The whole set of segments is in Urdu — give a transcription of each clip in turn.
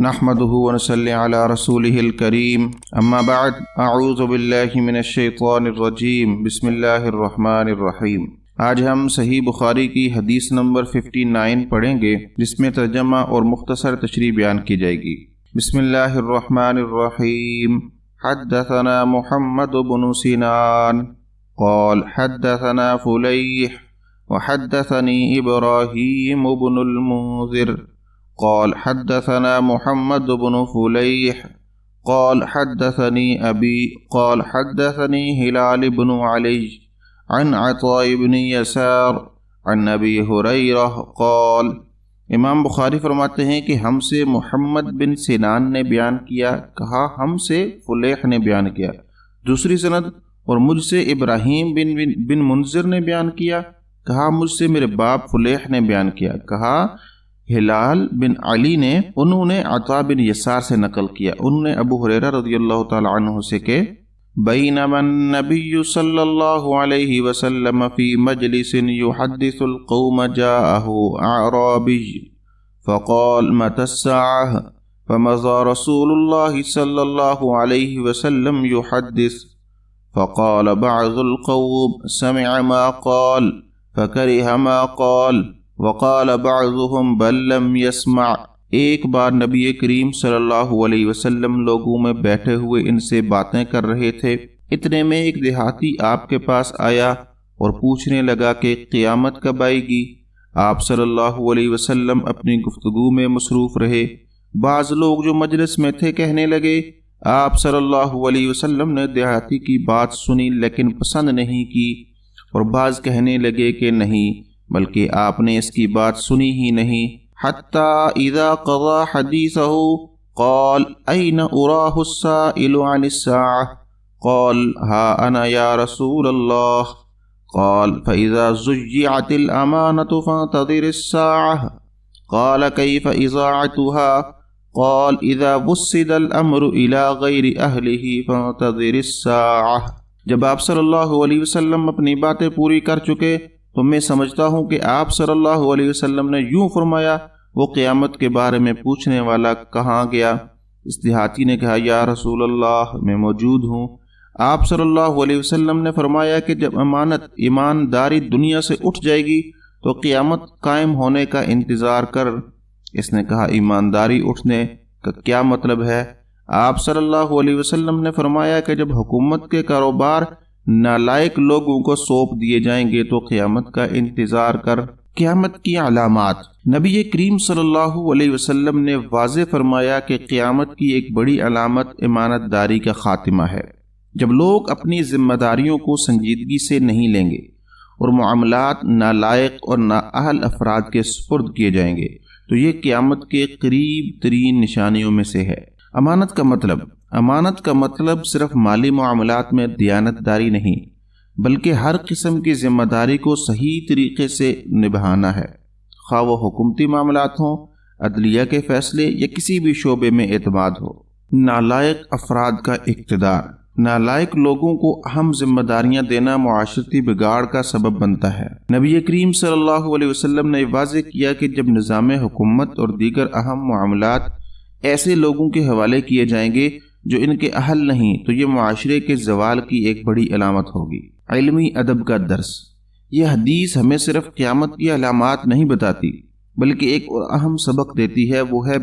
نحمده ونصلي على رسوله الكريم اما بعد اعوذ باللہ من الشیطان الرجیم بسم اللہ الرحمن الرحیم۔ آج ہم صحیح بخاری کی حدیث نمبر 59 پڑھیں گے، جس میں ترجمہ اور مختصر تشریح بیان کی جائے گی۔ بسم اللہ الرحمن الرحیم۔ حدثنا محمد بن سنان قال حدثنا فلیح وحدثنی ابراہیم بن المنذر قال حدثنا محمد بن فلیح قال حدثني أبي قال حدثني هلال بن علي عن عطاء بن يسار عن أبي هريرة قال۔ امام بخاری فرماتے ہیں کہ ہم سے محمد بن سنان نے بیان کیا، کہا ہم سے فلیح نے بیان کیا۔ دوسری سند، اور مجھ سے ابراہیم بن منذر نے بیان کیا، کہا مجھ سے میرے باپ فلیح نے بیان کیا، کہا ہلال بن علی نے، انہوں نے عطاء بن یسار سے نقل کیا، انہوں نے ابو ہریرہ رضی اللہ تعالی عنہ سے کہ بینما النبی صلی اللہ علیہ وسلم فی مجلس یحدث القوم جاءه اعرابی فقال متى الساعة فمضى رسول اللہ صلی اللہ علیہ وسلم يحدث فقال بعض القوم سمع ما قال فكره ما قال وقال بعضهم بل لم يسمع۔ ایک بار نبی کریم صلی اللہ علیہ وسلم لوگوں میں بیٹھے ہوئے ان سے باتیں کر رہے تھے، اتنے میں ایک دیہاتی آپ کے پاس آیا اور پوچھنے لگا کہ قیامت کب آئے گی۔ آپ صلی اللہ علیہ وسلم اپنی گفتگو میں مصروف رہے۔ بعض لوگ جو مجلس میں تھے کہنے لگے، آپ صلی اللہ علیہ وسلم نے دیہاتی کی بات سنی لیکن پسند نہیں کی، اور بعض کہنے لگے کہ نہیں، بلکہ آپ نے اس کی بات سنی ہی نہیں۔ حتی اذا قضا حدیثہ قال این اراہ السائل عن الساعة قال ہا انا یا رسول اللہ قال فاذا زجعت الامانة فانتظر الساعة قال کیف اذاعتها قال اذا وسد الامر الى غیر اہلہ فانتظر الساعة۔ جب آپ صلی اللہ علیہ وسلم اپنی باتیں پوری کر چکے تو میں سمجھتا ہوں کہ آپ صلی اللہ علیہ وسلم نے یوں فرمایا، وہ قیامت کے بارے میں پوچھنے والا کہاں گیا؟ اس دیہاتی نے کہا، یا رسول اللہ میں موجود ہوں۔ آپ صلی اللہ علیہ وسلم نے فرمایا کہ جب ایمانداری دنیا سے اٹھ جائے گی تو قیامت قائم ہونے کا انتظار کر۔ اس نے کہا، ایمانداری اٹھنے کا کیا مطلب ہے؟ آپ صلی اللہ علیہ وسلم نے فرمایا کہ جب حکومت کے کاروبار نالائق لوگوں کو سونپ دیے جائیں گے تو قیامت کا انتظار کر۔ قیامت کی علامات۔ نبی کریم صلی اللہ علیہ وسلم نے واضح فرمایا کہ قیامت کی ایک بڑی علامت امانت داری کا خاتمہ ہے۔ جب لوگ اپنی ذمہ داریوں کو سنجیدگی سے نہیں لیں گے اور معاملات نالائق اور نااہل افراد کے سپرد کیے جائیں گے تو یہ قیامت کے قریب ترین نشانیوں میں سے ہے۔ امانت کا مطلب صرف مالی معاملات میں دیانت داری نہیں، بلکہ ہر قسم کی ذمہ داری کو صحیح طریقے سے نبھانا ہے، خواہ وہ حکومتی معاملات ہوں، عدلیہ کے فیصلے یا کسی بھی شعبے میں اعتماد ہو۔ نالائق افراد کا اقتدار۔ نالائق لوگوں کو اہم ذمہ داریاں دینا معاشرتی بگاڑ کا سبب بنتا ہے۔ نبی کریم صلی اللہ علیہ وسلم نے واضح کیا کہ جب نظام حکومت اور دیگر اہم معاملات ایسے لوگوں کے حوالے کیے جائیں گے جو ان کے اہل نہیں تو یہ معاشرے کے زوال کی ایک بڑی علامت ہوگی۔ علمی ادب کا درس۔ یہ حدیث ہمیں صرف قیامت کی علامات نہیں بتاتی بلکہ ایک اور اہم سبق دیتی ہے، وہ ہے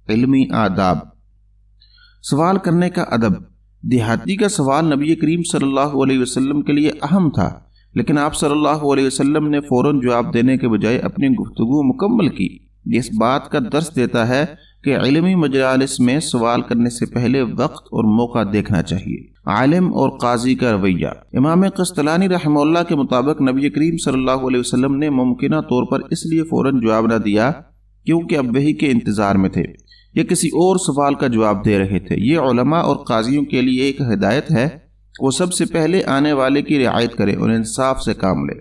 علمی آداب۔ سوال کرنے کا ادب۔ دیہاتی کا سوال نبی کریم صلی اللہ علیہ وسلم کے لیے اہم تھا، لیکن آپ صلی اللہ علیہ وسلم نے فوراً جواب دینے کے بجائے اپنی گفتگو مکمل کی۔ یہ اس بات کا درس دیتا ہے کہ علمی مجالس میں سوال کرنے سے پہلے وقت اور موقع دیکھنا چاہیے۔ عالم اور قاضی کا رویہ۔ امام قسطلانی رحمہ اللہ کے مطابق نبی کریم صلی اللہ علیہ وسلم نے ممکنہ طور پر اس لیے فوراً جواب نہ دیا کیونکہ اب وحی کے انتظار میں تھے یا کسی اور سوال کا جواب دے رہے تھے۔ یہ علماء اور قاضیوں کے لیے ایک ہدایت ہے، وہ سب سے پہلے آنے والے کی رعایت کرے اور انصاف سے کام لے۔